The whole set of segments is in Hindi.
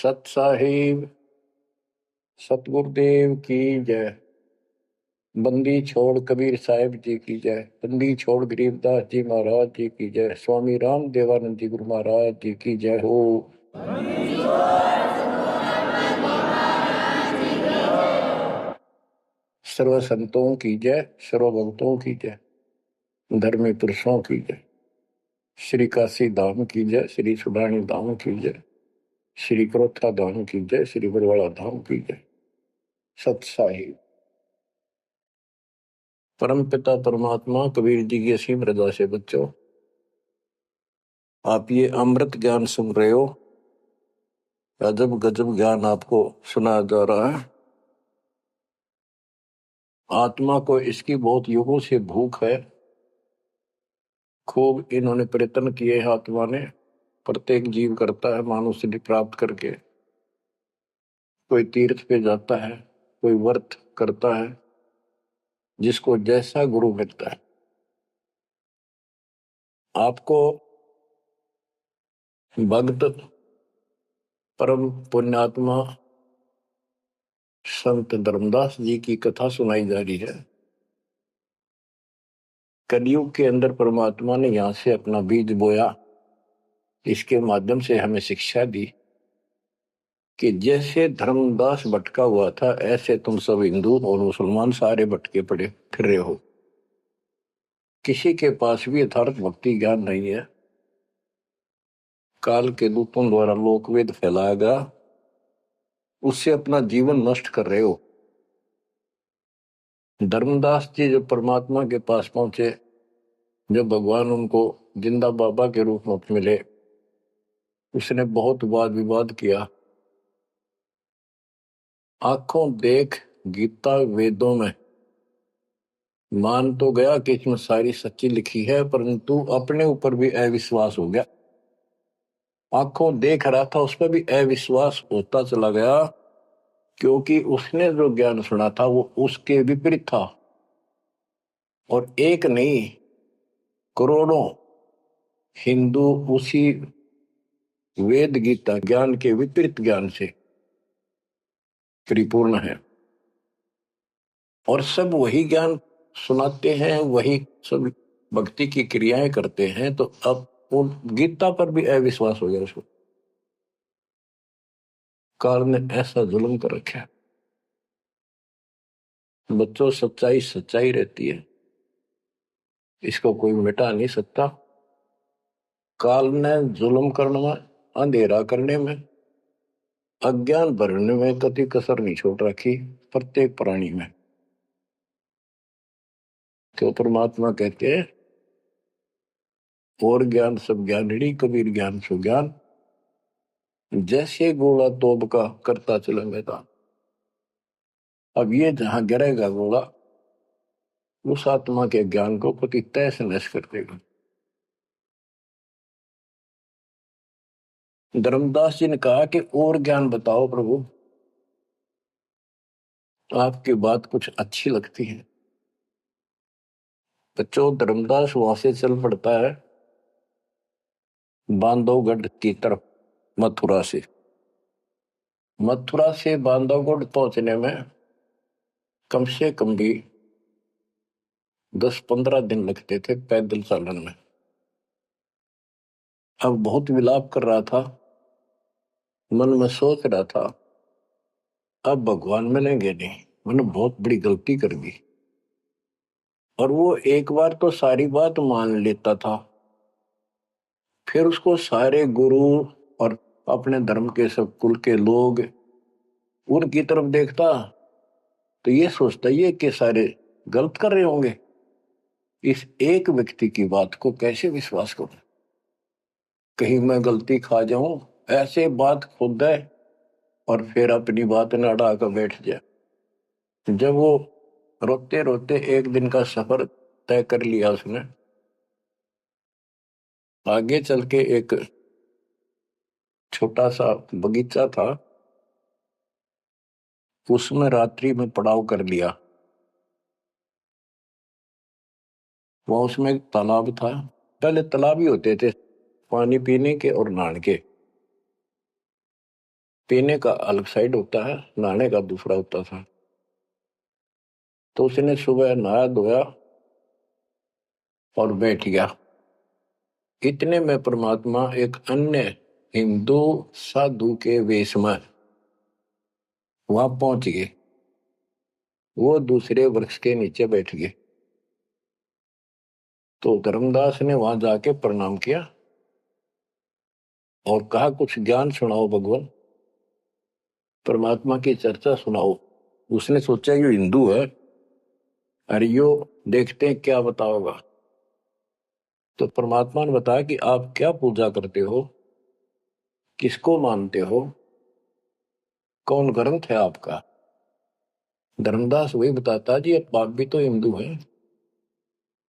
सत साहिब सतगुरुदेव की जय। बंदी छोड़ कबीर साहिब जी की जय। बंदी छोड़ गरीबदास जी महाराज जी की जय। स्वामी राम देवानंद जी गुरु महाराज जी की जय हो। सर्व संतों की जय, सर्व भक्तों की जय, धर्मी पुरुषों की जय। श्री काशी धाम की जय, श्री सुडानी धाम की जय, श्री क्रोथा धाम की जय, श्री बरवाड़ा धाम की जय। सत साहिब परम पिता परमात्मा कबीर जी की असीम रजा से बच्चों, आप ये अमृत ज्ञान सुन रहे हो। अजब गजब ज्ञान आपको सुनाया जा रहा है। आत्मा को इसकी बहुत युगों से भूख है। खूब इन्होंने प्रयत्न किए हैं। आत्मा ने, प्रत्येक जीव करता है मानुष सिद्धि प्राप्त करके। कोई तीर्थ पे जाता है, कोई व्रत करता है, जिसको जैसा गुरु मिलता है। आपको भक्त परम पुण्यात्मा संत धर्मदास जी की कथा सुनाई जा रही है। कलयुग के अंदर परमात्मा ने यहां से अपना बीज बोया। इसके माध्यम से हमें शिक्षा दी कि जैसे धर्मदास भटका हुआ था, ऐसे तुम सब हिंदू और मुसलमान सारे भटके पड़े फिर रहे हो। किसी के पास भी यथार्थ भक्ति ज्ञान नहीं है। काल के दूतों द्वारा लोकवेद फैलाया गया, उससे अपना जीवन नष्ट कर रहे हो। धर्मदास जी जब परमात्मा के पास पहुंचे, जब भगवान उनको जिंदा बाबा के रूप में मिले, उसने बहुत वाद विवाद किया। आंखों देख गीता वेदों में मान तो गया कि इसमें सारी सच्ची लिखी है, परंतु अपने ऊपर भी अविश्वास हो गया। आंखों देख रहा था, उस पर भी अविश्वास होता चला गया, क्योंकि उसने जो ज्ञान सुना था वो उसके विपरीत था। और एक नहीं, करोड़ों हिंदू उसी वेद गीता ज्ञान के विपरीत ज्ञान से परिपूर्ण है, और सब वही ज्ञान सुनाते हैं, वही सब भक्ति की क्रियाएं करते हैं। तो अब वो गीता पर भी अविश्वास हो गया उसको। काल ने ऐसा जुल्म कर रखा है। बच्चों, सच्चाई सच्चाई रहती है, इसको कोई मिटा नहीं सकता। काल ने जुल्म करने में, अंधेरा करने में, अज्ञान भरने में कति कसर नहीं छोड़ रखी प्रत्येक प्राणी में। तो परमात्मा कहते हैं, और ज्ञान सब ज्ञानड़ी कबीर ज्ञान सु ज्ञान, जैसे गोला तोब का करता चले मैदान। अब ये जहां गिरेगा गोला, उस आत्मा के ज्ञान को पति तैस नैस कर देगा। धर्मदास जी ने कहा कि और ज्ञान बताओ प्रभु, आपकी बात कुछ अच्छी लगती है। बच्चों, धर्मदास वहां से चल पड़ता है बांधवगढ़ की तरफ। मथुरा से बांधवगढ़ पहुंचने में कम से कम भी 10-15 दिन लगते थे पैदल चालन में। अब बहुत विलाप कर रहा था, मन में सोच रहा था, अब भगवान मिलेंगे नहीं, मैंने बहुत बड़ी गलती कर दी। और वो एक बार तो सारी बात मान लेता था, फिर उसको सारे गुरु और अपने धर्म के सब कुल के लोग उनकी तरफ देखता, तो ये सोचता ये कि सारे गलत कर रहे होंगे, इस एक व्यक्ति की बात को कैसे विश्वास करूं, कहीं मैं गलती खा जाऊं। ऐसे बात खुद है, और फिर अपनी बात न अड़ा कर बैठ जाए। जब वो रोते रोते एक दिन का सफर तय कर लिया उसने, आगे चल के एक छोटा सा बगीचा था, उसमें रात्रि में पड़ाव कर लिया। वहां उसमें एक तालाब था। पहले तालाब ही होते थे पानी पीने के और नहाने के। पीने का अलग साइड होता है, नहाने का दूसरा होता था। तो उसने सुबह नहाया धोया और बैठ गया। इतने में परमात्मा एक अन्य हिंदू साधु के वेश में वहां पहुंच गए। वो दूसरे वृक्ष के नीचे बैठ गए। तो धर्मदास ने वहां जाके प्रणाम किया और कहा, कुछ ज्ञान सुनाओ भगवान, परमात्मा की चर्चा सुनाओ। उसने सोचा ये हिंदू है, अरे यो देखते हैं क्या बताओगा। तो परमात्मा ने बताया कि आप क्या पूजा करते हो, किसको मानते हो, कौन ग्रंथ है आपका। धर्मदास वही बताता जी, आप भी तो हिंदू हैं,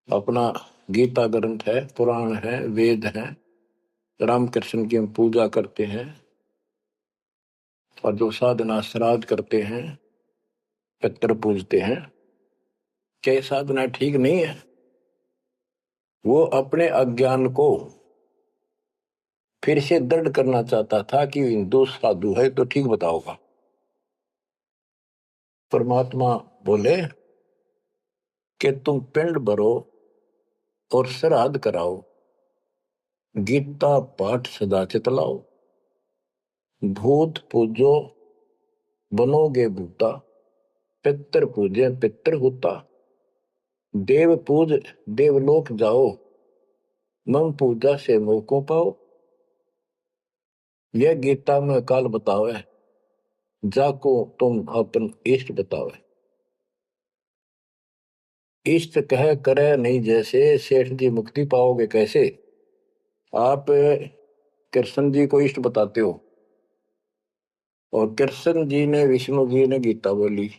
अपना गीता ग्रंथ है, पुराण है, वेद है, रामकृष्ण की हम पूजा करते हैं, और जो साधना श्राद्ध करते हैं, पितर पूजते हैं, क्या साधना ठीक नहीं है। वो अपने अज्ञान को फिर से दृढ़ करना चाहता था कि हिंदू साधु है तो ठीक बताओगा। परमात्मा बोले कि तुम पिंड भरो और श्राद्ध कराओ, गीता पाठ सदा चितलाओ, भूत पूजो बनोगे भूता, पितर पूजे पितर होता, देव पूज देवलोक जाओ, मम पूजा से मोह को पाओ। यह गीता में काल बतावे, जाको तुम अपन इष्ट बतावे। इष्ट कह करे नहीं जैसे, सेठ जी मुक्ति पाओगे कैसे। आप कृष्ण जी को इष्ट बताते हो, और कृष्ण जी ने विष्णु जी ने गीता बोली,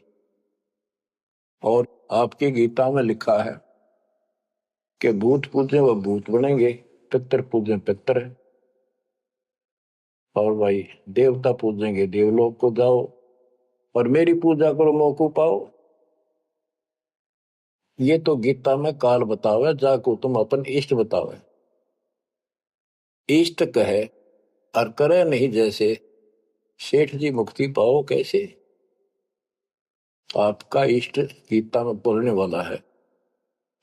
और आपकी गीता में लिखा है कि भूत पूजे वह भूत बनेंगे, पितर पूजे पितर है, और भाई देवता पूजेंगे देवलोक को जाओ, और मेरी पूजा करो मौको पाओ। ये तो गीता में काल बतावे, जाको तुम अपन इष्ट बतावे। इष्ट कहे और करे नहीं जैसे, सेठ जी मुक्ति पाओ कैसे। आपका इष्ट गीता में बोलने वाला है,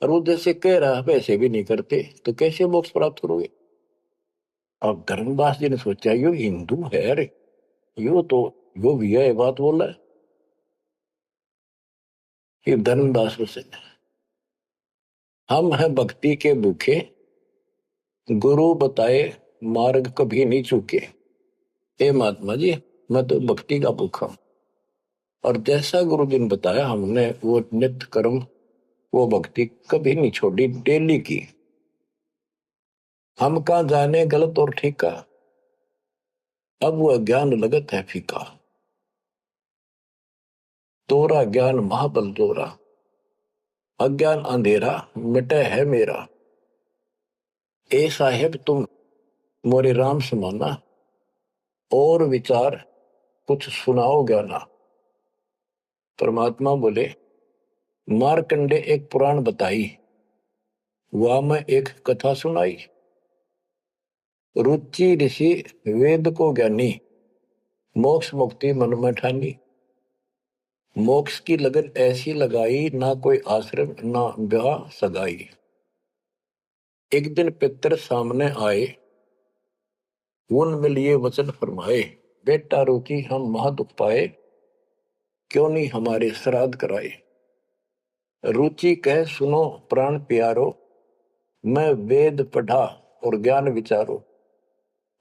और वो जैसे कह रहा है वैसे भी नहीं करते, तो कैसे मोक्ष प्राप्त करोगे। अब धर्मदास जी ने सोचा यो हिंदू है, अरे यो तो यो भी है बात बोल रहा है। ये धर्मदास से, हम हैं भक्ति के भूखे, गुरु बताए मार्ग कभी नहीं चूके। हे महात्मा जी, मैं तो भक्ति का भूखा हूं, और जैसा गुरु जी ने बताया हमने वो नित्य कर्म, वो भक्ति कभी नहीं छोड़ी, डेली की। हम कहाँ जाने गलत और ठीक का, अब वो ज्ञान लगत है फीका। तोरा ज्ञान महाबल जोरा, अज्ञान अंधेरा मिटे है मेरा। ए साहेब तुम मोरे राम समाना, और विचार कुछ सुनाओ ज्ञाना। परमात्मा बोले, मारकंडे एक पुराण बताई, वह मैं एक कथा सुनाई। रुचि ऋषि वेद को ज्ञानी, मोक्ष मुक्ति मन में ठानी। मोक्ष की लगन ऐसी लगाई, ना कोई आश्रम ना ब्याह सगाई। एक दिन पितर सामने आए, उनमें लिए वचन फरमाए, बेटा रुचि हम महादुख पाए, क्यों नहीं हमारे श्राद्ध कराए। रुचि कह सुनो प्राण प्यारो, मैं वेद पढ़ा और ज्ञान विचारो।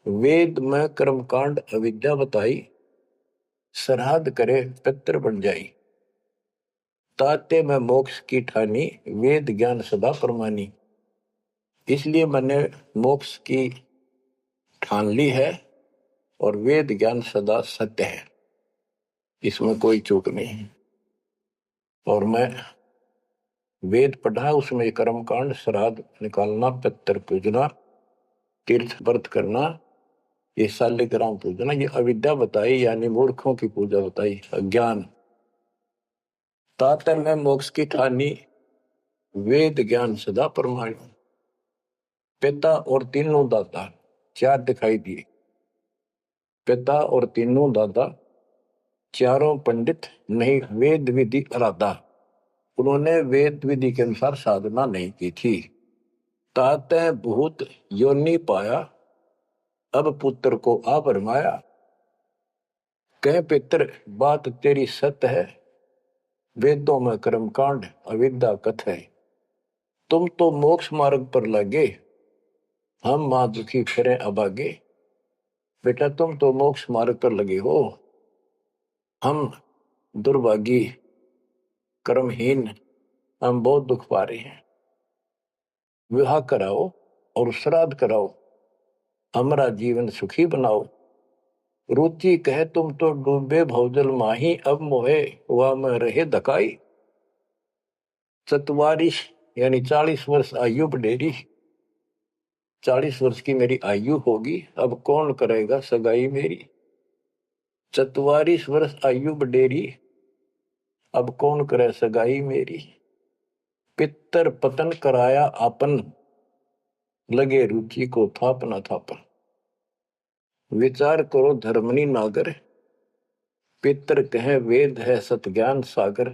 वेद में कर्मकांड अविद्या बताई, श्राद्ध करे पितर बन जाई। ताते में मोक्ष की ठानी, वेद ज्ञान सदा परमानी। इसलिए मैंने मोक्ष की ठान ली है, और वेद ज्ञान सदा सत्य है, इसमें कोई चूक नहीं है। और मैं वेद पढ़ा, उसमें कर्मकांड, श्राद्ध निकालना, पितर पूजना, तीर्थ व्रत करना, ये शालिग्राम पूजना, ये अविद्या बताई, यानी मूर्खों की पूजा बताई, अज्ञान। तातर में मोक्ष की ठानी, वेद ज्ञान सदा परमाणु। पिता और तीनों दाता चार दिखाई दिए, पिता और तीनों दादा, चारों पंडित नहीं वेद विधि अराधा। उन्होंने वेद विधि के अनुसार साधना नहीं की थी। ताते भूत योनि पाया, अब पुत्र को आ भरमाया। कह पितर बात तेरी सत्य है, वेदों में कर्मकांड अविद्या कथ है। तुम तो मोक्ष मार्ग पर लगे, हम मां दुखी फिरे अभागे। बेटा तुम तो मोक्ष मार्ग पर लगे हो, हम दुर्भागी कर्महीन, हम बहुत दुख पा रहे हैं। विवाह कराओ और श्राद्ध कराओ, हमारा जीवन सुखी बनाओ। रुचि कहे तुम तो डूबे भवजल माही, अब मोहे वह में रहे धकाई। चतवारिश यानी 40 वर्ष आयु बढ़ेरी, 40 वर्ष की मेरी आयु होगी, अब कौन करेगा सगाई मेरी। 44 वर्ष आयु बढ़ेरी, अब कौन करे सगाई मेरी। पितर पतन कराया आपन, लगे रुचि को थापना थापन। विचार करो धर्मनी नागर, पितर कहे वेद है सत ज्ञान सागर।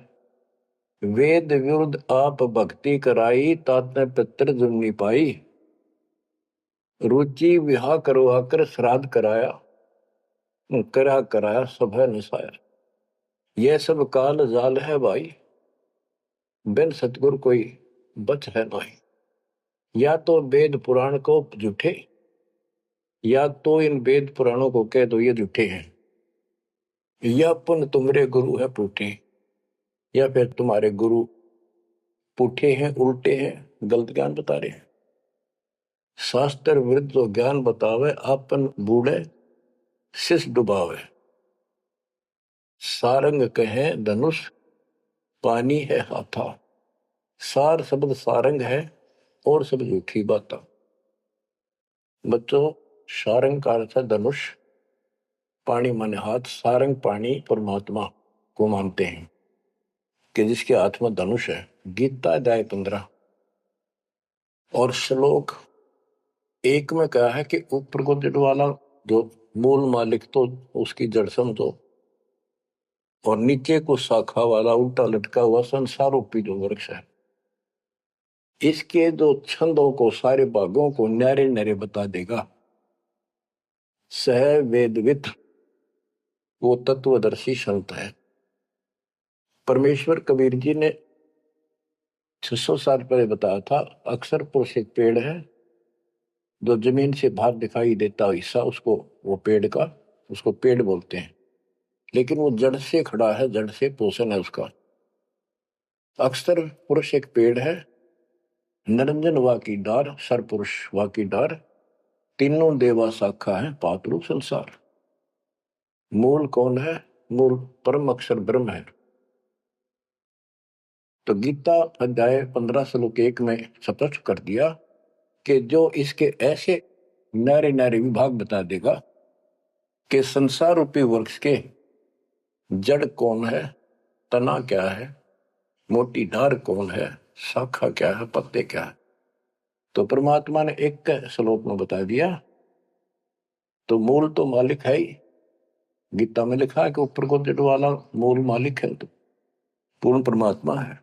वेद विरुद्ध आप भक्ति कराई, ताते पितर जुम्नी पाई। रुचि विवाह करवाकर श्राद्ध कराया, कराया सब है निसाया। यह सब काल जाल है भाई, बिन सतगुर कोई बच है नहीं। या तो वेद पुराण को झूठे, या तो इन वेद पुराणों को कह दो ये झूठे हैं, या पुन तुम्हारे गुरु है पूठे, या फिर तुम्हारे गुरु पूठे हैं, उल्टे हैं, गलत ज्ञान बता रहे हैं। शास्त्र विरुद्ध जो ज्ञान बतावे, आपन बूढ़े शिष डुबावे। सारंग कहे धनुष, पानी है हाथा। सार शब्द सारंग है और सब झूठी बात। बच्चों सारंग का अर्थ है धनुष, पानी माने हाथ। सारंग पानी परमात्मा को मानते हैं कि जिसके हाथ में धनुष है। गीता अध्याय 15 और श्लोक 1 में कहा है कि ऊपर को जड़ वाला जो मूल मालिक तो उसकी जड़ समझो, और नीचे को शाखा वाला उल्टा लटका हुआ संसार रूपी जो वृक्ष है, इसके जो छंदों को सारे भागों को न्यारे न्यारे बता देगा। सह वेदविद वो तत्वदर्शी संत है। परमेश्वर कबीर जी ने 600 साल पहले बताया था, अक्सर पुरुष एक पेड़ है जो जमीन से बाहर दिखाई देता हिस्सा, उसको वो पेड़ का उसको पेड़ बोलते हैं, लेकिन वो जड़ से खड़ा है, जड़ से पोषण है उसका। अक्सर पुरुष एक पेड़ है, निरंजन वा की डार, सर पुरुष वा की डार, तीनों देवा शाखा है, पातरू संसार। मूल कौन है? मूल परम अक्षर ब्रह्म है। तो गीता अध्याय 15 श्लोक 1 में स्पष्ट कर दिया कि जो इसके ऐसे नारे नारे विभाग बता देगा कि संसार रूपी वृक्ष के जड़ कौन है, तना क्या है, मोटी डार कौन है, शाखा क्या है, पत्ते क्या है, तो परमात्मा ने एक श्लोक में बता दिया। तो मूल तो मालिक है ही, गीता में लिखा है कि ऊपर को जड़ वाला मूल मालिक है, तो पूर्ण परमात्मा है।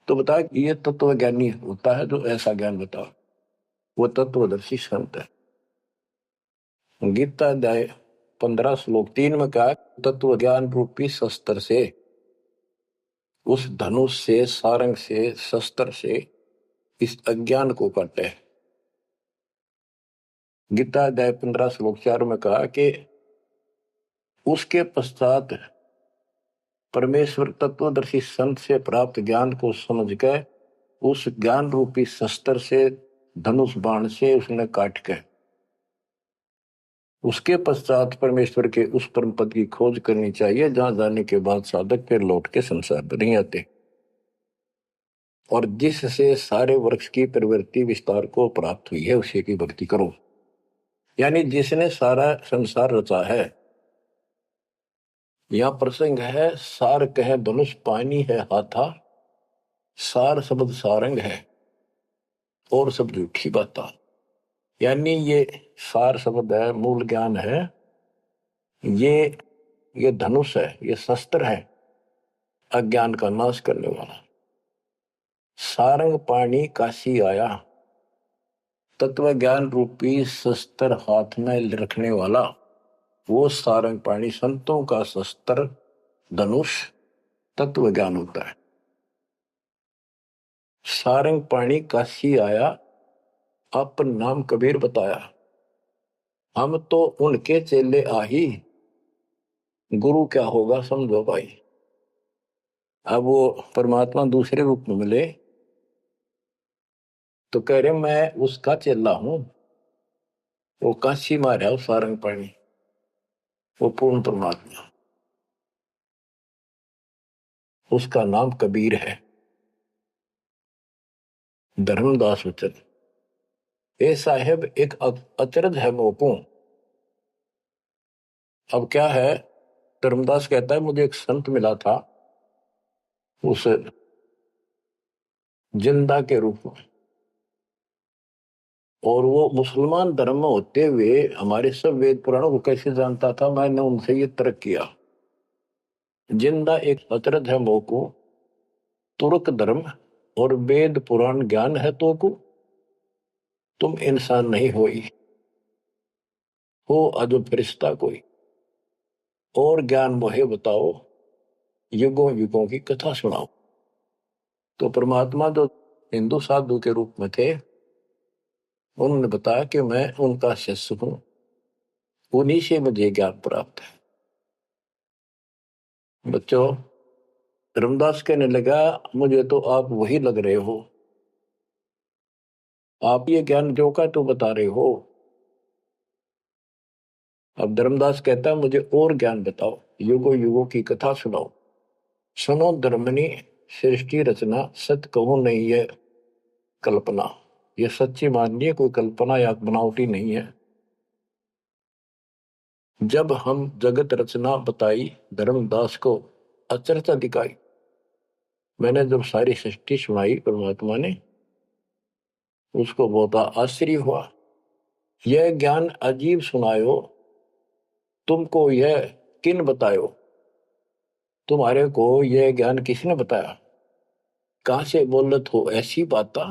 तो बता ये तत्व ज्ञानी होता है जो ऐसा ज्ञान बता, वो तत्वदर्शी संत है। गीता अध्याय 15 श्लोक 3 में कहा, तत्व ज्ञान रूपी शस्त्र से, उस धनुष से, सारंग से, शस्त्र से इस अज्ञान को काटे। गीता अध्याय 15 श्लोक 4 में कहा कि उसके पश्चात परमेश्वर तत्वदर्शी संत से प्राप्त ज्ञान को समझ के उस ज्ञान रूपी शस्त्र से, धनुष बाण से उसने काट के, उसके पश्चात परमेश्वर के उस परम पद की खोज करनी चाहिए जहां जाने के बाद साधक फिर लौट के संसार में नहीं आते, और जिससे सारे वृक्ष की प्रवृत्ति विस्तार को प्राप्त हुई है उसी की भक्ति करो। यानी जिसने सारा संसार रचा है। यहां प्रसंग है, सार कहे धनुष, पानी है हाथा। सार शब्द सारंग है और सब झूठी बात। यानी ये सार शब्द है, मूल ज्ञान है, ये धनुष है, ये शस्त्र है अज्ञान का नाश करने वाला। सारंग पाणी काशी आया, तत्व ज्ञान रूपी शस्त्र हाथ में रखने वाला वो सारंग पाणी, संतों का शस्त्र धनुष तत्व ज्ञान होता है। सारंग पाणी काशी आया, अपन नाम कबीर बताया, हम तो उनके चेले आही, गुरु क्या होगा समझो भाई। अब वो परमात्मा दूसरे रूप में मिले तो कह रहे मैं उसका चेला हूं, वो काशी मारा है सारंग पाणी, वो पूर्ण परमात्मा, उसका नाम कबीर है। धर्मदास वचन ए साहेब एक अचरज है मोको। अब क्या है, धर्मदास कहता है मुझे एक संत मिला था उस जिंदा के रूप में, और वो मुसलमान धर्म में होते हुए हमारे सब वेद पुराणों को कैसे जानता था, मैंने उनसे ये तर्क किया। जिंदा एक अचरज है मोको, तुर्क धर्म और वेद पुराण ज्ञान है तो को, तुम इंसान नहीं हो अजब फरिश्ता कोई, और ज्ञान मोहे बताओ, युगों युगों की कथा सुनाओ। तो परमात्मा जो हिंदू साधु के रूप में थे, उन्होंने बताया कि मैं उनका शिष्य हूं, उन्हीं से मुझे ज्ञान प्राप्त है। बच्चों, धर्मदास कहने लगा मुझे तो आप वही लग रहे हो, आप ये ज्ञान जो का तो बता रहे हो। अब धर्मदास कहता है मुझे और ज्ञान बताओ, युगों युगों की कथा सुनाओ। सुनो धर्मनी सृष्टि रचना, सत्य कहूं नहीं है कल्पना, ये सच्ची मानिए, कोई कल्पना या बनावटी नहीं है। जब हम जगत रचना बताई, धर्मदास को अचरज दिखाई। मैंने जब सारी सृष्टि सुनाई परमात्मा ने, उसको बहुत आश्चर्य हुआ। यह ज्ञान अजीब सुनायो, तुमको यह किन बतायो, तुम्हारे को यह ज्ञान किसने बताया। कहां से बोलत हो ऐसी बाता,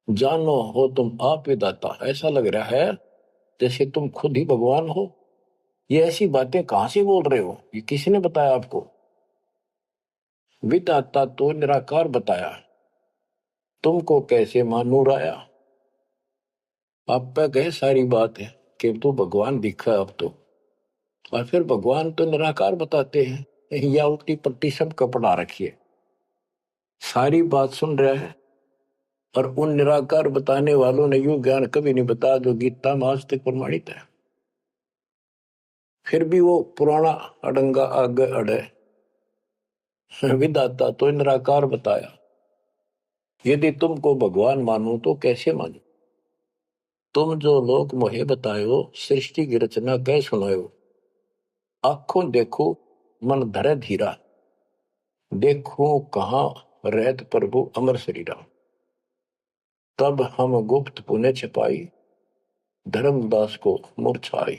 जानो हो तुम आप विदाता। ऐसा लग रहा है जैसे तुम खुद ही भगवान हो, ये ऐसी बातें कहां से बोल रहे हो, ये किसने बताया आपको। विदाता तो निराकार बताया, तुमको कैसे मानूर आया। आप पे कहे सारी बात है कि तू भगवान दिखा अब तो, और फिर भगवान तो निराकार बताते हैं, या उल्टी पट्टी सब कपड़ा रखिए। सारी बात सुन रहा है, और उन निराकार बताने वालों ने यूं ज्ञान कभी नहीं बताया जो गीता में आज तक प्रमाणित है। फिर भी वो पुराना अडंगा आगे अड़े, विदाता तो निराकार बताया, यदि तुमको भगवान मानो तो कैसे मानो। तुम जो लोग मोहे बतायो, सृष्टि की रचना कह सुनायो। आंखों देखो मन धरे धीरा, देखो कहाँ रहत प्रभु अमर शरीरा। तब हम गुप्त पुण्य छिपाई, धर्मदास को मूर्छाई।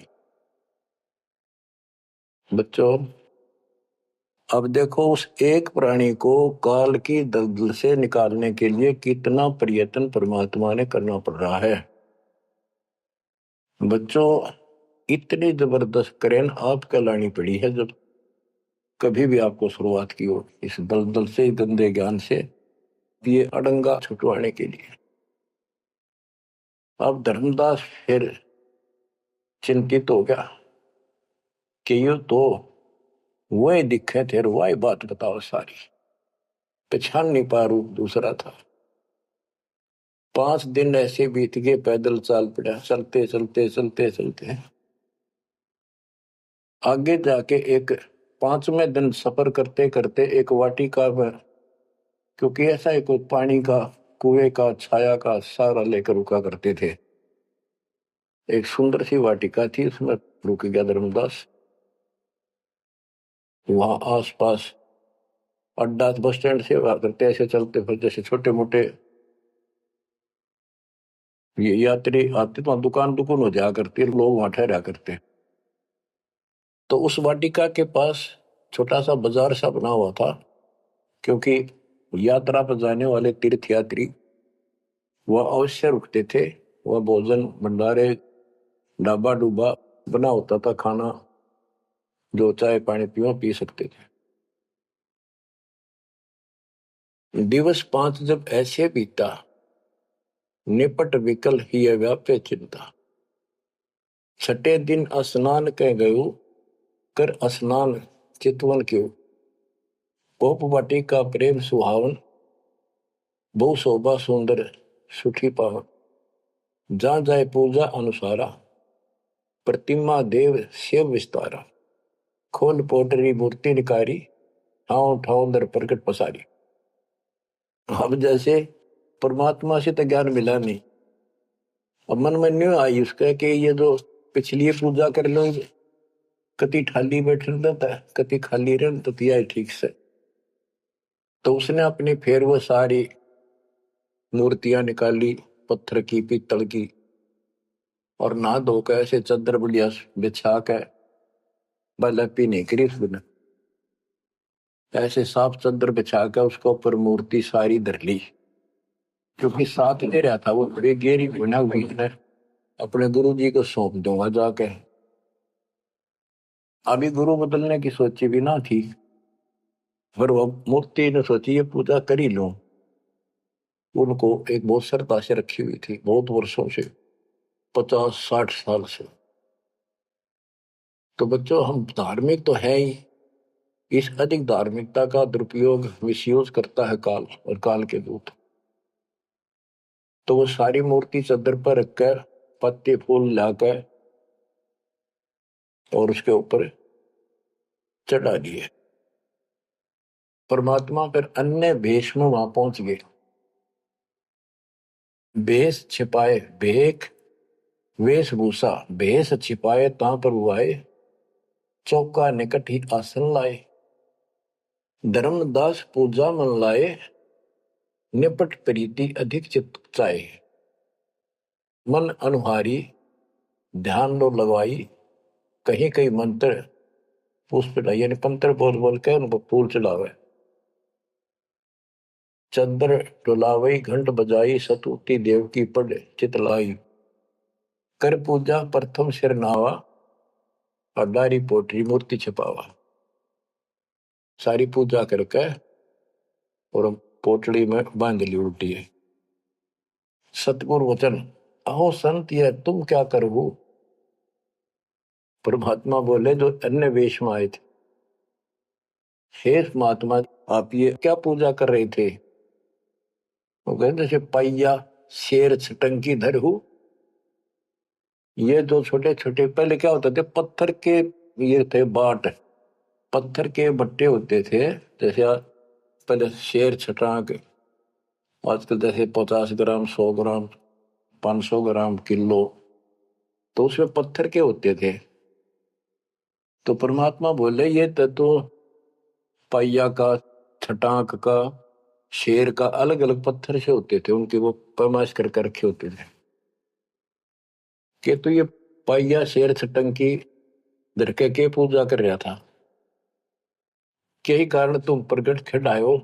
बच्चों, अब देखो उस एक प्राणी को काल की दलदल से निकालने के लिए कितना प्रयत्न परमात्मा ने करना पड़ रहा है। बच्चों, इतनी जबरदस्त करेन आपको लानी पड़ी है जब कभी भी आपको शुरुआत की हो इस दलदल से, गंदे ज्ञान से, ये अड़ंगा छुटवाने के लिए। अब धर्मदास फिर चिंतित हो गया कि ये तो वही दिखे थे, वही बात बताओ सारी, पहचान नहीं पा, रूप दूसरा था। 5 दिन ऐसे बीत गए, पैदल चाल पड़ा, चलते चलते चलते चलते आगे जाके एक 5वें दिन सफर करते करते एक वाटिका में, क्योंकि ऐसा एक पानी का कुएं का छाया का सहारा लेकर रुका करते थे, एक सुंदर सी वाटिका थी, उसमें रुक गया धर्मदास। वहां आसपास अड्डा बस स्टैंड से हुआ करते, ऐसे चलते फिर जैसे छोटे मोटे ये यात्री आते तो दुकान दुकान हो जाया करती, लोग वहां ठहरा करते। तो उस वाटिका के पास छोटा सा बाजार सा बना हुआ था, क्योंकि यात्रा पर जाने वाले तीर्थ यात्री वह अवश्य रुकते थे। वह भोजन भंडारे ढाबा डूबा बना होता था, खाना जो चाय पानी पियो पी सकते थे। दिवस 5 जब ऐसे बीता, निपट विकल ही व्याप्य चिंता। छठे दिन स्नान कह गयो, कर स्नान चितवन क्यों। गोप वाटिका प्रेम सुहावन, बहु शोभा सुंदर सुठी पावन। जा जाए पूजा अनुसारा, प्रतिमा देव शिव विस्तारा। खोल पोटरी मूर्ति निकारी, ठाव ठाव दर प्रकट पसारी। अब जैसे परमात्मा से तो ज्ञान मिला नहीं, अब मन में न्यू आई उसका कि ये जो पिछली पूजा कर लो, कति खाली बैठ रहता है, कति खाली रह तो तिया ठीक से। तो उसने अपनी फिर वो सारी मूर्तियां निकाली, पत्थर की पीतल की, और नहा धोकर ऐसे चादर बढ़िया बिछा के बलपी नहीं करी उसने, ऐसे साफ चादर बिछा के उसके ऊपर मूर्ति सारी धर ली। क्योंकि साथ दे रहा था वो बड़ी गहरी बना हुई ने, अपने गुरु जी को सौंप दूंगा जाके। अभी गुरु बदलने की सोची भी ना थी, पर वो मूर्ति ने सोची ये पूजा कर ही लूं। उनको एक बहुत श्रद्धा से रखी हुई थी, बहुत वर्षों से, 50-60 साल से। तो बच्चों, हम धार्मिक तो है ही, इस अधिक धार्मिकता का दुरुपयोग मिसयूज करता है काल और काल के दूत। तो वो सारी मूर्ति चादर पर रखकर पत्ते फूल लाकर और उसके ऊपर चढ़ा दिए। परमात्मा फिर अन्य भेष में वहां पहुंच गए। भेष छिपाए भेख, वेशभूषा भेष छिपाए ता पर हुआए। चौका निकट ही आसन लाए, धर्मदास पूजा मन लाए। निपट प्रीति अधिक चित चाहे, मन अनुहारी ध्यान लो लगवाई। कहीं कहीं मंत्र पुष्प यानी मंत्र बोल बोल के उनको फूल चढ़ावे। चंद्र डुलावई घंट बजाई, सतुति देव की पढ़ चितलाई। कर पूजा प्रथम सिर नावा, अडारी पोटरी मूर्ति छिपावा। सारी पूजा करके और पोटली में बांध ली उल्टी है। सतगुरु वचन, अहो संत ये तुम क्या करो। परमात्मा बोले जो अन्य वेश में आए थे, हे महात्मा आप ये क्या पूजा कर रहे थे। वो कहते जैसे पैया शेर छटंकी धर हूं। ये जो छोटे छोटे पहले क्या होते थे, पत्थर के ये थे बाट, पत्थर के बट्टे होते थे। जैसे पहले शेर छटाक, आजकल जैसे 50 ग्राम 100 ग्राम 500 ग्राम किलो, तो उसमें पत्थर के होते थे। तो परमात्मा बोले ये तो पैया का, छटाक का, शेर का अलग अलग पत्थर से होते थे, उनके वो पैमाइश करके रखे होते थे। कि तो ये पैया शेर छटंकी धरके के पूजा कर रहा था, यही कारण तुम प्रगट खिड़ायो,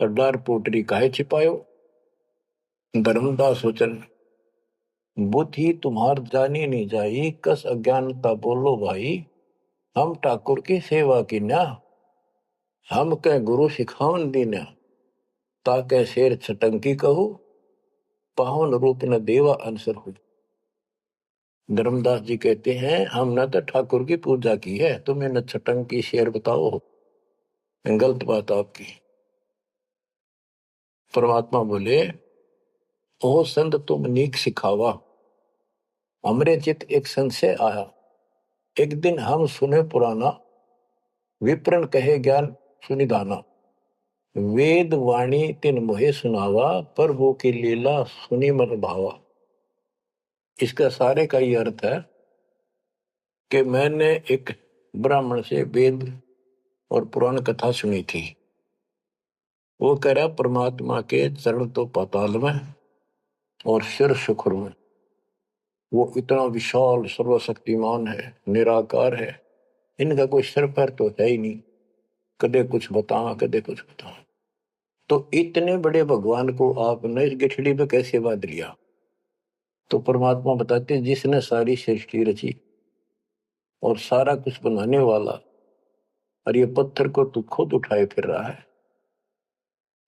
अड्डार पोटरी काहे छिपायो। धर्मदास वचन, बुद्धि तुम्हार जानी नहीं जाई, कस अज्ञानता बोलो भाई। हम ठाकुर की सेवा की ना, हम कह गुरु सिखावन दीना। ताके शेर छटंकी कहू, पावन रूप न देवा अंसर हो। धर्मदास जी कहते हैं हमने तो ठाकुर की पूजा की है, तुम्हें न छटंकी शेर बताओ, गलत बात आपकी। परमात्मा बोले, ओ संत तुम नीक सिखावा। हमरे चित एक संशय आया, एक दिन हम सुने पुराना। विप्रन कहे ज्ञान सुनिधाना, वेद वाणी तिन मोहे सुनावा। प्रभु की लीला सुनी मन भावा। इसका सारे का ये अर्थ है कि मैंने एक ब्राह्मण से वेद और पुराण कथा सुनी थी। वो कह रहा परमात्मा के चरण तो पाताल में और सिर सुखुर में। वो इतना विशाल सर्वशक्तिमान है, निराकार है, इनका कोई सर पैर तो है ही नहीं, कदे कुछ बताओ कदे कुछ बताओ। तो इतने बड़े भगवान को आपने इस गठड़ी पे कैसे बांध लिया? तो परमात्मा बताते हैं जिसने सारी सृष्टि रची और सारा कुछ बनाने वाला, और ये पत्थर को तू खुद उठाए फिर रहा है।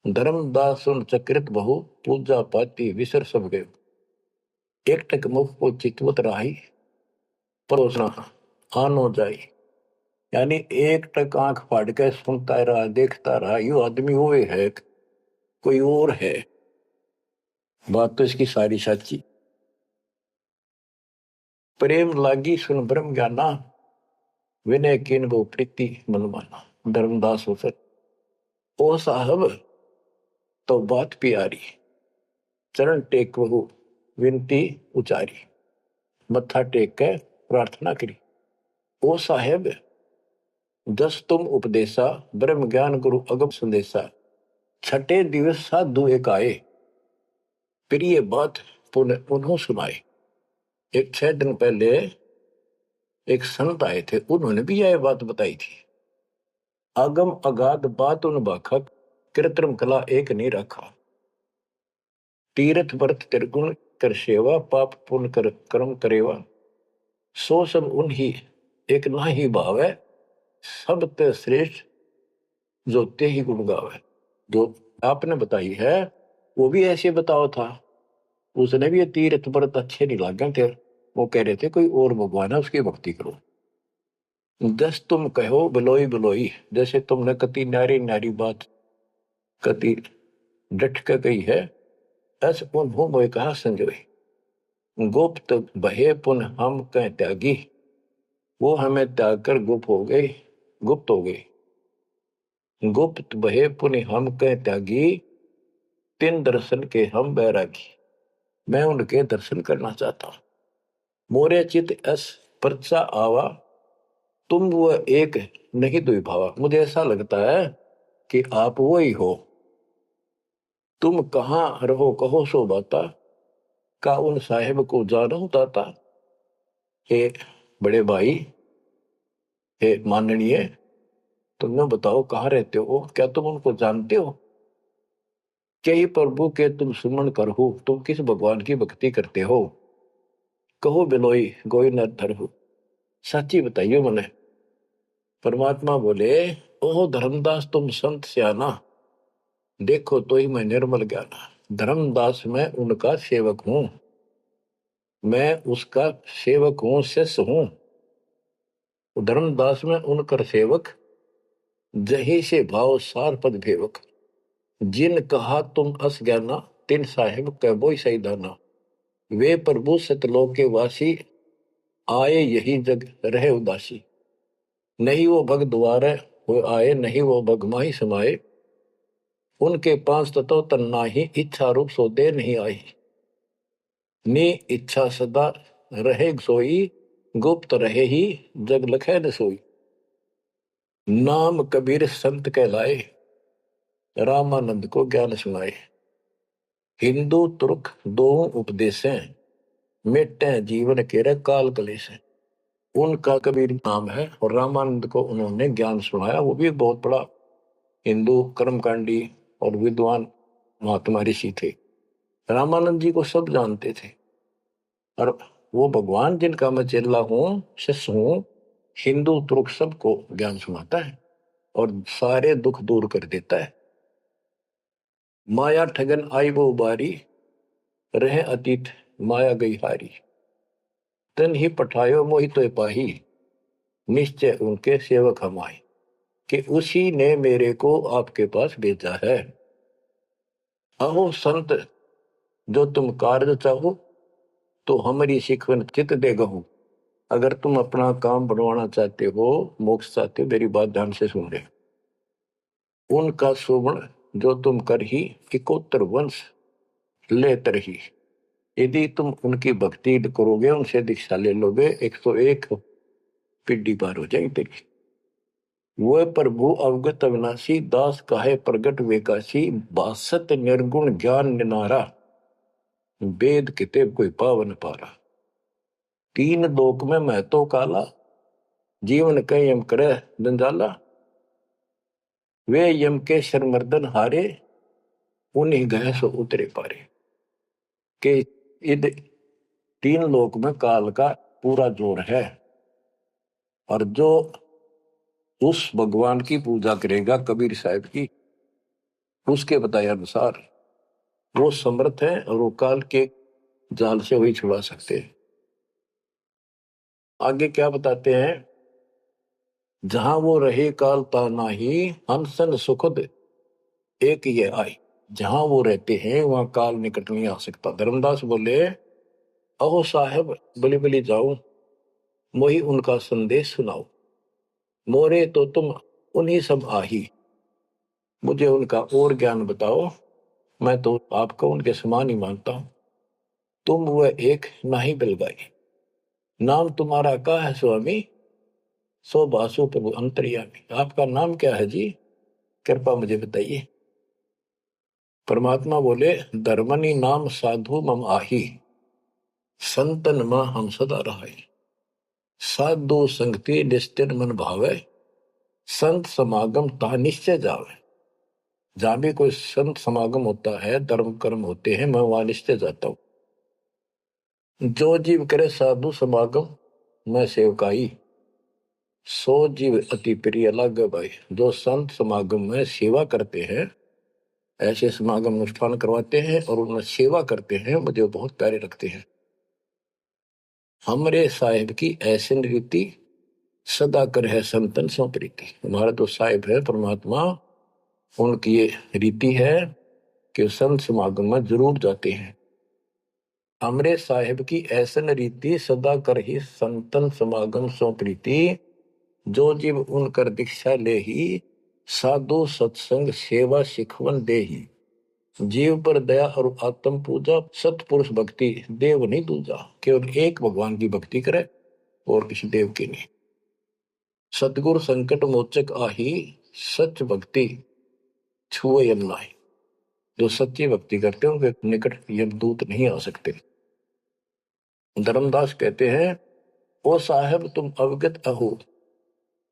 धर्मदास सुन चक्रित बहु, पूजा पाती विसर सब गए। एक टक मुख को चितवत राही, परोसना आनो जाई। यानी एक टक आंख फाड़ के सुनता रहा, देखता रहा, यो आदमी वो है कोई और है। बात तो इसकी सारी सच्ची। प्रेम लागी सुन ब्रह्म ज्ञाना, विनय किन वो प्रीति मन माना। धर्मदास हो सर ओ साहब तो बात प्यारी, चरण टेक बहु विनती उचारी। मत्था टेक के प्रार्थना करी। ओ साहेब दस तुम उपदेशा, ब्रह्म ज्ञान गुरु अगम संदेशा। छठे दिवस साधु एक आए, प्रिय बात पुनः उन्हों सुनाए। एक 6 दिन पहले एक संत आए थे, उन्होंने भी यह बात बताई थी। आगम अगाध बात उन बाखक, कृत्रिम कला एक नहीं रखा। तीर्थ व्रत त्रिगुण कर सेवा, पाप पुण्य कर कर्म करेवा। सो सब उन्हीं एक ना ही भाव है, सब ते श्रेष्ठ जो ते ही गुण गावे। जो आपने बताई है वो भी ऐसे बताओ था। उसने भी ये तीर्थ व्रत अच्छे नहीं लगे थे, वो कह रहे थे कोई और भगवान है उसकी भक्ति करो। जस तुम कहो बिलोई बिलोई, जैसे तुमने कति नारी नारी बात कति डट के कही है, ऐस उन्हों मोए कहा संजोई। गुप्त बहे पुन हम कह त्यागी, वो हमें त्याग कर गुप्त हो गए, गुप्त हो गए। गुप्त बहे पुनि हम कह त्यागी, तिन दर्शन के हम बैरागी। मैं उनके दर्शन करना चाहता हूं। मोरे चित अस परचा आवा, तुम वो एक नहीं दुई भावा। मुझे ऐसा लगता है कि आप वो ही हो। तुम कहाँ रहो कहो सो बाता, का उन साहेब को जानो दाता। हे बड़े भाई, हे माननीय, तुम बताओ कहाँ रहते हो, क्या तुम उनको जानते हो? कई प्रभु के तुम सुमन करहु, तुम किस भगवान की भक्ति करते हो? कहो बिलोई गोई न धरहु, सच्ची बताइयो मने। परमात्मा बोले ओह धर्मदास तुम संत सियाना, देखो तो ही मैं निर्मल ज्ञाना। धर्मदास मैं उनका सेवक हूं, मैं उसका सेवक हूं, शिष्य हूं। धर्मदास में उनकर सेवक, जही से भाव सार पद भेवक। जिन कहा तुम अस ज्ञाना, तिन साहेब कह बोई सही दाना। वे प्रभु सतलोक के वासी, आए यही जग रहे उदासी। नहीं वो भग द्वारे हो आए, नहीं वो भग माही समाये। उनके पांच तत्व तन नाही, इच्छा रूप सो दे नहीं आई। नी इच्छा सदा रहे सोई, गुप्त रहे ही जग लखे न सोई। नाम कबीर संत कहलाए, रामानंद को ज्ञान सुनाए। हिंदू तुर्क दो उपदेशें, मिटे जीवन के काल कलेश। उनका कबीर नाम है और रामानंद को उन्होंने ज्ञान सुनाया। वो भी बहुत बड़ा हिंदू कर्मकांडी और विद्वान महात्मा ऋषि थे। रामानंद जी को सब जानते थे और वो भगवान जिनका मैं चेला हूं, शिष्य हूं, हिंदू तुर्क सबको ज्ञान सुनाता है और सारे दुख दूर कर देता है। माया ठगन आई वो बारी, रहे अतीत माया गई हारी। तन ही पठायो मोहि तो पाही, निश्चय उनके सेवक हम आए। कि उसी ने मेरे को आपके पास भेजा है। अहो संत जो तुम कार्य चाहो, तो हमारी शिकवन चित दे गहू। अगर तुम अपना काम बनवाना चाहते हो, मोक्ष चाहते हो, मेरी बात ध्यान से सुन ले। उनका सुवर्ण जो तुम कर ही, इकोत्तर वंश ले तरही। यदि तुम उनकी भक्ति करोगे, उनसे दीक्षा ले लोगे, 101 पीढ़ी पार हो जाएगी तेरी। वह प्रभु अवगत अविनाशी, दास काहे प्रगट वेकाशी। बासत निर्गुण ज्ञान निनारा, वेद किताब कोई पावन पारा। तीन लोक में मैं तो काला, जीवन के यम करे जंजाला, वे यम के शरमर्दन हारे, उन्हीं गए सो उतरे पारे। के इध तीन लोक में काल का पूरा जोर है, और जो उस भगवान की पूजा करेगा कबीर साहब की, उसके बताए अनुसार वो समर्थ है और वो काल के जाल से वही छुड़ा सकते हैं। आगे क्या बताते हैं, जहां वो रहे काल ता नाही, हंसन सुखद एक ये आई। जहां वो रहते हैं वहां काल निकट नहीं आ सकता। धर्मदास बोले, अहो साहेब बलि बलि जाओ, मोही उनका संदेश सुनाओ, मोरे तो तुम उन्हीं सब आही, मुझे उनका और ज्ञान बताओ, मैं तो आपको उनके समान ही मानता हूं। तुम वह एक नाही बिलगाई, नाम तुम्हारा का है स्वामी, सो बासु प्रभु अंतर्यामी। आपका नाम क्या है जी, कृपा मुझे बताइए। परमात्मा बोले, धर्मनी नाम साधु मम आही, संतन मां हम सदा रहे, साधु संगति निस्तिर मन भावे, संत समागम ता निश्चय जावे। जहां भी कोई संत समागम होता है, धर्म कर्म होते हैं, मैं वहां निश्चय जाता हूं। जो जीव करे साधु समागम मैं सेवकाई, सो जीव अति प्रिय लागे भाई। जो संत समागम में सेवा करते हैं, ऐसे समागम अनुष्ठान करवाते हैं और उनमें सेवा करते हैं, मुझे बहुत प्यारे लगते हैं। हमरे साहिब की ऐसी रीति, सदा कर है संतन सो प्रीति। हमारा तो साहिब है परमात्मा, उनकी ये रीति है कि संत समागम में जरूर जाते हैं। हमरे साहिब की ऐसन रीति, सदा कर ही संतन समागम सो प्रीति, जो जीव उनकर दीक्षा ले ही, साधु सत्संग सेवा सिखवन दे ही। जीव पर दया और आत्म पूजा, सतपुरुष भक्ति देव नहीं दूजा। केवल एक भगवान की भक्ति करे और किसी देव की नहीं। सतगुरु संकट मोचक आही, सच भक्ति छुए यम नाही। जो सच्ची भक्ति करते हैं उनके निकट यमदूत नहीं आ सकते। धर्मदास कहते हैं, ओ साहेब तुम अवगत अहो,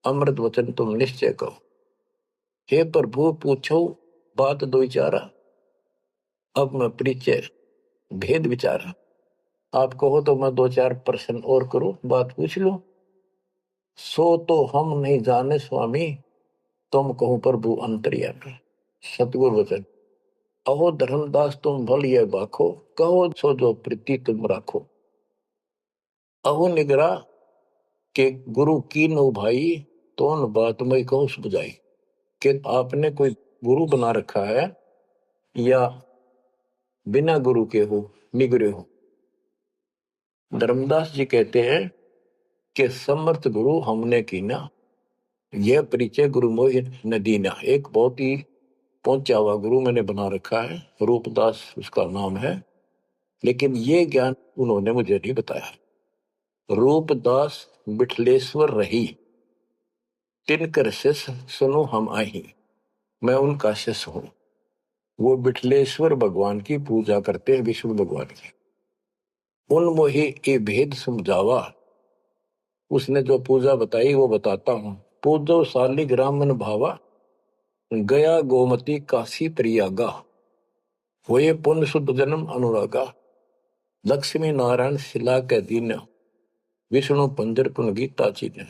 अमृत वचन तुम निश्चय कहो। हे प्रभु पूछो बात दो चारा, अब मैं परिचय भेद विचारा। आप कहो तो मैं दो चार प्रश्न और करूं, बात पूछ लो। सो तो हम नहीं जाने स्वामी, तुम कहो प्रभु अंतर्यामी। सतगुरु वचन, अहो धर्मदास तुम भल ये बाखो, कहो सो जो प्रीति तुम राखो। अहो निगरा के गुरु की नो भाई, तो न बात में कहो बुझाई। कि आपने कोई गुरु बना रखा है या बिना गुरु के हो, निगरे हो। धर्मदास जी कहते हैं कि समर्थ गुरु हमने कीना, यह परिचय गुरु मोहि न दीना। एक बहुत ही पहुंचा हुआ गुरु मैंने बना रखा है, रूपदास उसका नाम है, लेकिन ये ज्ञान उन्होंने मुझे नहीं बताया। रूपदास बिठलेश्वर रही, तिनकर शिष्य सुनो हम आही। मैं उनका शिष्य हूं। वो बिठलेश्वर भगवान की पूजा करते हैं, विष्णु भगवान की। उन मोहि ये भेद समझावा, उसने जो पूजा बताई वो बताता हूं। पूजो शालिग्राम मन भावा, गया गोमती काशी प्रयागा, हुए पुण्य शुद्ध जन्म अनुरागा। लक्ष्मी नारायण शिला के दीन, विष्णु पंजर पुन गीता चीन।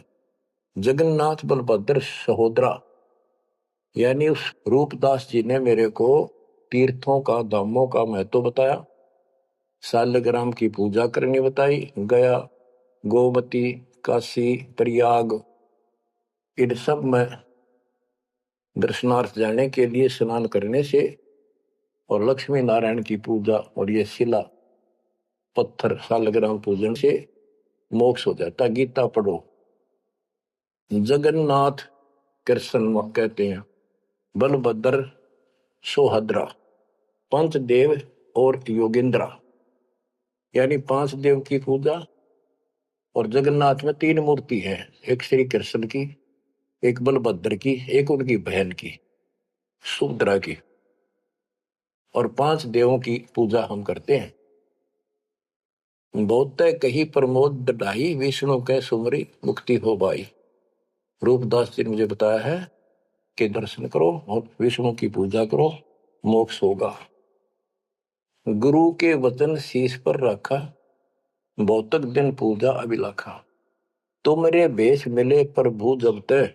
जगन्नाथ बलभद्र सहोदरा, यानी उस रूपदास जी ने मेरे को तीर्थों का, धामों का महत्व बताया, शालिग्राम की पूजा करनी बताई, गया गोमती काशी प्रयाग इन सब में दर्शनार्थ जाने के लिए स्नान करने से, और लक्ष्मी नारायण की पूजा और ये शिला पत्थर शालिग्राम पूजन से मोक्ष हो जाता। गीता पढ़ो। जगन्नाथ कृष्ण कहते हैं, बलभद्र सोहद्रा, पंचदेव और योगेंद्रा, यानी पांच देव की पूजा। और जगन्नाथ में तीन मूर्ति है, एक श्री कृष्ण की, एक बलभद्र की, एक उनकी बहन की सुभद्रा की, और पांच देवों की पूजा हम करते हैं। बहुत कही प्रमोद ढाई, विष्णु के सुमरी मुक्ति हो भाई। रूपदास जी ने मुझे बताया है कि दर्शन करो और विष्णु की पूजा करो, मोक्ष होगा। गुरु के वचन शीश पर रखा, भौतिक दिन पूजा अभिलाखा। तुमरे बेश मिले प्रभु जब तक,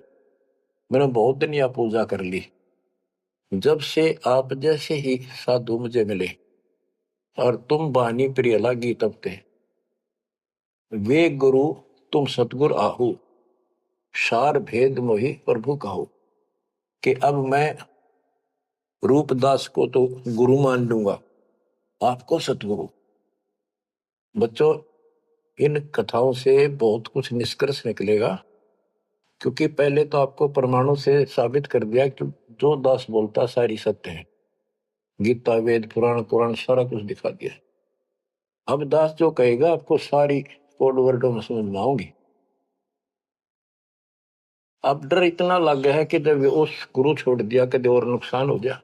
मैंने बहुत दिन यह पूजा कर ली। जब से आप जैसे ही साधु मुझे मिले और तुम बानी प्रिय लागी तब ते, वे गुरु तुम सतगुर आहू, सार भेद मोहि प्रभु कहो। कि अब मैं रूपदास को तो गुरु मान लूंगा, आपको सतगुरु। बच्चों, इन कथाओं से बहुत कुछ निष्कर्ष निकलेगा, क्योंकि पहले तो आपको प्रमाणों से साबित कर दिया कि जो दास बोलता सारी सत्य है। गीता, वेद, पुराण, कुरान सारा कुछ दिखा दिया। अब दास जो कहेगा आपको सारी कोड वर्डों में समझ में आऊंगी। अब डर इतना लग गया है कि जब उस गुरु छोड़ दिया कभी और नुकसान हो गया,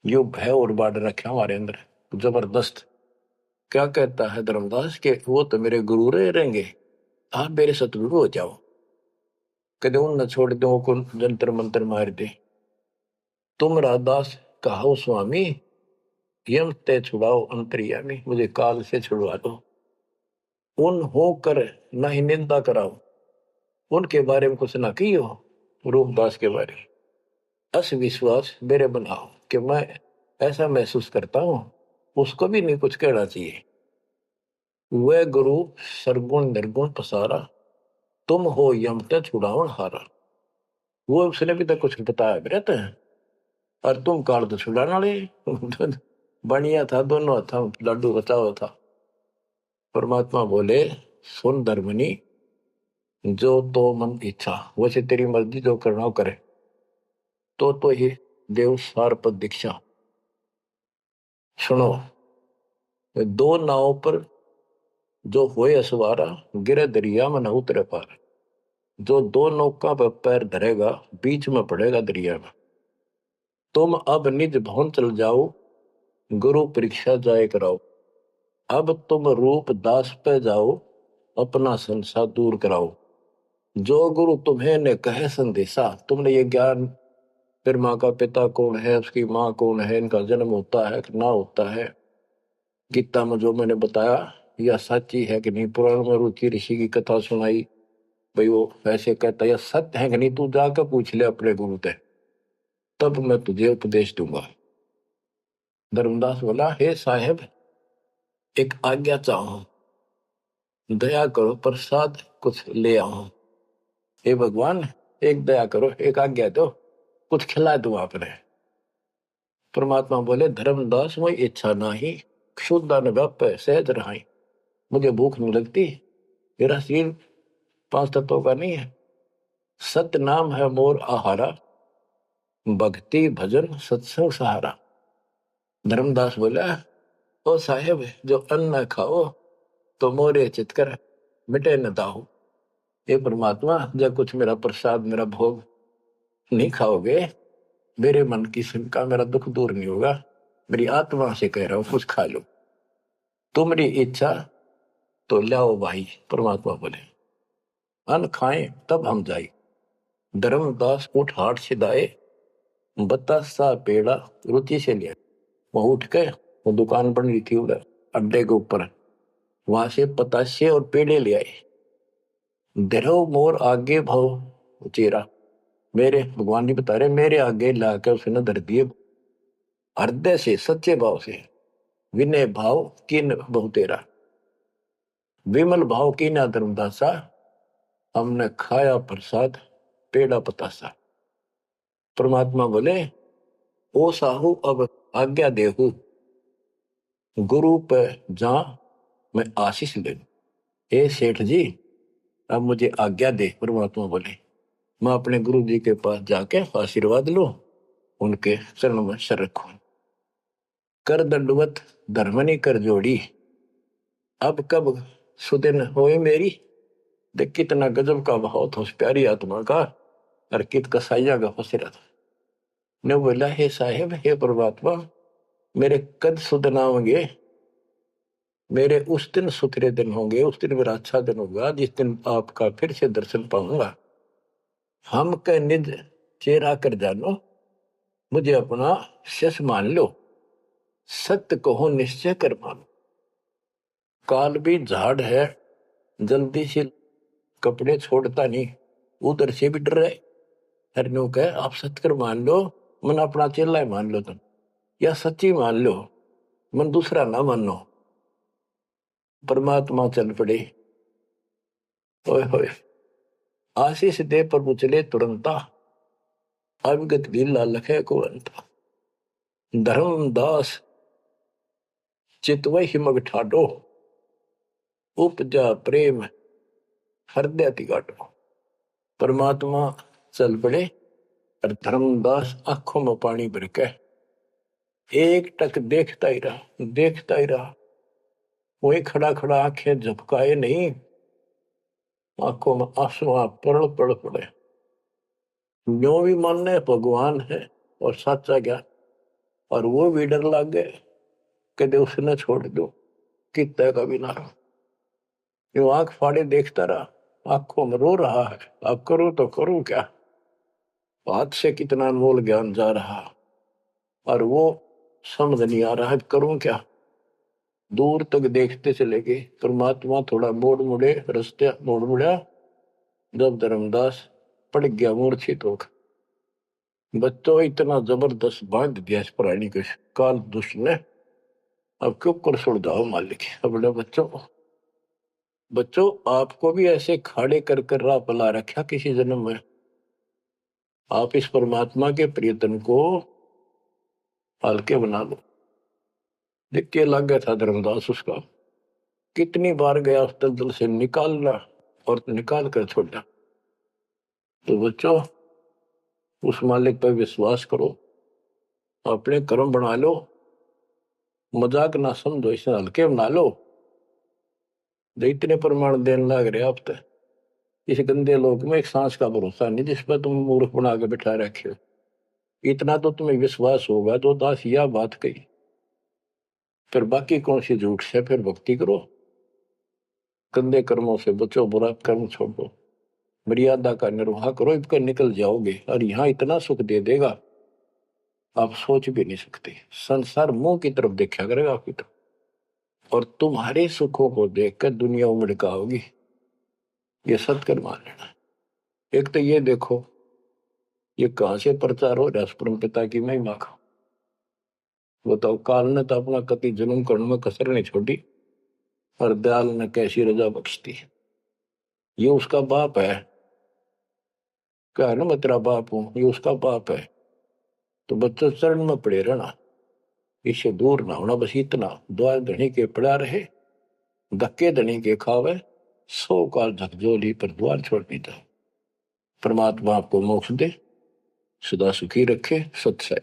यो भय और बाढ़ रखा हमारे अंदर जबरदस्त। क्या कहता है धर्मदास के वो तो मेरे गुरु रहेंगे, आप मेरे सतगुरु हो जाओ। कदे उन न छोड़ दो को जंतर मंत्र मार दे। तुम राधास कहो स्वामी, यम ते छुड़ाओ अंतर्यामी, मुझे काल से छुड़वा दो। उन होकर न ही निंदा कराओ, उनके बारे में कुछ ना की हो। रूपदास के बारे में असविश्वास मेरे बनाओ कि मैं ऐसा महसूस करता हूं, उसको भी नहीं कुछ कहना चाहिए। वह गुरु सरगुण निर्गुण पसारा, तुम हो यम ते छुड़ावन हारा। वो उसने भी तो कुछ बताया रहते हैं, और तुम काल तो छुड़ाने वाले। बढ़िया था, दोनों था, लड्डू बचाओ था। परमात्मा बोले सुन धर्मनी, जो तो मन इच्छा, वैसे तेरी मर्जी जो करना हो करे। तो ही देव सार पद दीक्षा। सुनो, दो नाव पर जो होए असवारा, गिरे दरिया में न उतरे पार। जो दो नौका पर पैर धरेगा, बीच में पड़ेगा दरिया में। तुम अब निज भवन चल जाओ, गुरु परीक्षा जाए कराओ। अब तुम रूप दास पे जाओ, अपना संसार दूर कराओ। जो गुरु तुम्हें ने कहे संदेशा, तुमने ये ज्ञान, फिर माँ का पिता कौन है, उसकी माँ कौन है, इनका जन्म होता है कि ना होता है, गीता में जो मैंने बताया यह सच्ची है कि नहीं, पुराण में रुचि ऋषि की कथा सुनाई, भाई वो ऐसे कहता यह सत्य है कि नहीं, तू जाकर पूछ ले अपने गुरु से, तब मैं तुझे उपदेश दूंगा। धर्मदास बोला, हे साहेब एक आज्ञा चाहूं, दया करो प्रसाद कुछ ले आऊं। हे भगवान एक दया करो, एक आज्ञा दो, कुछ खिला दूं आपने। परमात्मा बोले, धर्मदास वही इच्छा नाही, क्षुद्ध व्याप सहज रहाई। मुझे भूख नहीं लगती, मेरा शरीर पांच तत्वों का नहीं है। सत्य नाम है मोर आहारा, भक्ति भजन सत्संग सहारा। धर्मदास बोला, ओ साहेब जो अन्न खाओ तो मोरे चित कर, मिटे न दाहो। ये परमात्मा जब कुछ मेरा प्रसाद, मेरा भोग नहीं खाओगे, मेरे मन की शंका, मेरा दुख दूर नहीं होगा। मेरी आत्मा से कह रहा हूं, कुछ खा लो, तुम्हारी इच्छा तो लाओ भाई। परमात्मा बोले, अन्न खाएं तब हम जाए। धर्मदास उठ हाट से दाए, बतासा पेड़ा रुचि से लिया। वहां उठ के, वो दुकान बन रही थी उधर अड्डे के ऊपर, वहां से पतासे और पेड़े ले आए। धरो मोर आगे भाव चेरा, मेरे भगवान जी बता रहे, मेरे आगे लाकर उसने धर दिए हृदय से, सच्चे भाव से। विनय भाव किन बहु तेरा, विमल भाव की ना धर्मदासा, हमने खाया प्रसाद पेड़ा पतासा। परमात्मा बोले, ओ साहू अब आज्ञा देहू, गुरु पे जा मैं आशीष ले। ए सेठ जी अब मुझे आज्ञा दे। परमात्मा बोले, मैं अपने गुरु जी के पास जाके आशीर्वाद लूं, उनके चरणों में सर रखूं। कर दंडवत धर्मनी कर जोड़ी, अब कब सुदिन होए मेरी। देख कितना गजब का भाव था उस प्यारी आत्मा का, और कित कसाइया का फंसेरा था। ने बोला, हे साहेब, हे परमात्मा, मेरे कद सुदिन आवेंगे, मेरे उस दिन सुथरे दिन होंगे, उस दिन मेरा अच्छा दिन होगा जिस दिन आपका फिर से दर्शन पाऊंगा। हम के निज चेहरा कर जानो, मुझे अपना शस मान लो, सत्य कहो निश्चय कर मानो। काल भी झाड़ है, जल्दी से कपड़े छोड़ता नहीं, उधर से भी डर रहे। हरनू कहे आप सत्य कर मान लो, मन अपना चेला ही मान लो तुम, या सच्ची मान लो, मन दूसरा ना मानो। परमात्मा चल पड़े, ओए होए आशीष दे प्रभु चले तुरंता, अविगत लीला लखे को अंता। धर्मदास चितवै हिमग ठाडो, उपजा प्रेम हृदय तिगाटो। परमात्मा चल पड़े और धर्मदास आंखों में पानी भर के एक टक देखता ही रहा, देखता ही रहा। वही खड़ा खड़ा आंखें झपकाए नहीं, आंखों में आंसू पड़ पड़ पड़े। जो भी मानने भगवान है और सच्चा ज्ञान, और वो भी डर लग गए कदे उसने छोड़ दो कितने का भी ना। यो आंख फाड़े देखता रहा, आंखों में रो रहा है, अब करो तो करूं क्या, हाथ से कितना अनमोल ज्ञान जा रहा और वो समझ नहीं आ रहा है करूं क्या। दूर तक देखते चले गए। परमात्मा थोड़ा मोड़ मुड़े, रास्ते मोड़ मुड़ा, जब धर्मदास पड़ गया मूर्छित होकर। बच्चों इतना जबरदस्त बांध दिया इस प्राणी के काल दुष्ट ने, अब क्यों कर छोड़ जाओ मालिक। अपने बच्चों आपको भी ऐसे खाड़े कर कर राह पला रखा किसी जन्म में। आप इस परमात्मा के प्रियतन को हल्के बना लो। देख के लग गया था धर्मदास उसका, कितनी बार गया उस दलदल से निकालना और निकाल कर छोड़ा। तो बच्चों उस मालिक पर विश्वास करो, अपने कर्म बना लो, मजाक ना समझो, इसे हल्के बना लो। जो इतने प्रमाण देने लग रहे आप तो इस गंदे लोक में एक सांस का भरोसा नहीं जिस पर तुम मूर्ख बना के बिठा रखे हो। इतना तो तुम्हें विश्वास होगा तो दास यह बात कही, फिर बाकी कौन सी झूठ से फिर भक्ति करो। गंदे कर्मों से बचो, बुरा कर्म छोड़ो, मर्यादा का निर्वाह करो, इनका निकल जाओगे और यहाँ इतना सुख दे देगा आप सोच भी नहीं सकते। संसार मुंह की तरफ देखा करेगा आपकी तरफ, और तुम्हारे सुखों को देखकर दुनिया उमड़ का होगी। ये सत्कर मान लेना। एक तो ये देखो ये कहां से प्रचार हो रहा है परम पिता की महिमा का। बताओ काल ने तो अपना कति जन्म करने में कसर नहीं छोड़ी और दयाल ने कैसी रजा बख्शती। ये उसका बाप है, क्या ना मैं तेरा बाप हूं, ये उसका बाप है। तो बच्चों चरण में पड़े रहना, इससे दूर ना होना, बस इतना द्वार धनी के पड़ा रहे, धक्के धनी के खावे, 100 काल झकझोली पर द्वार छोड़ दीता। परमात्मा आपको मोक्ष दे, सदा सुखी रखे। सत्सय।